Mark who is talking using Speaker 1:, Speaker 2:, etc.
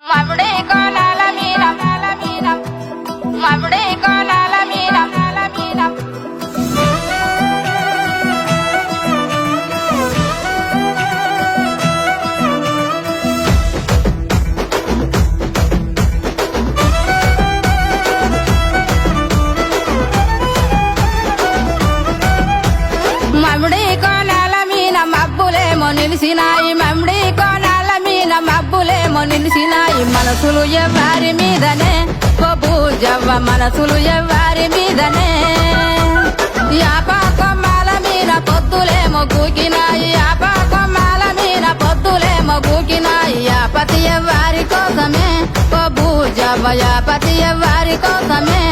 Speaker 1: మముడే కోనాల మీద మముడే కోనాల మీద మముడే కోనాల మీద మబ్బులేమో నిలిసినాయి మముడే కోనాల మీద మబ్బులేమో నిలిసినాయి మనసులు ఎవ్వారి మీదనే బొబూజవ్వ మనసులు ఎవ్వారి మీదనే యాపా కొమ్మాల మీద పొద్దులేమో గూకినాయి యాపా కొమ్మాల మీద పొద్దులేమో గూకినాయి యాపతి ఎవ్వారి కోసమే బొబూజవ్వ యాపతి ఎవ్వారి కోసమే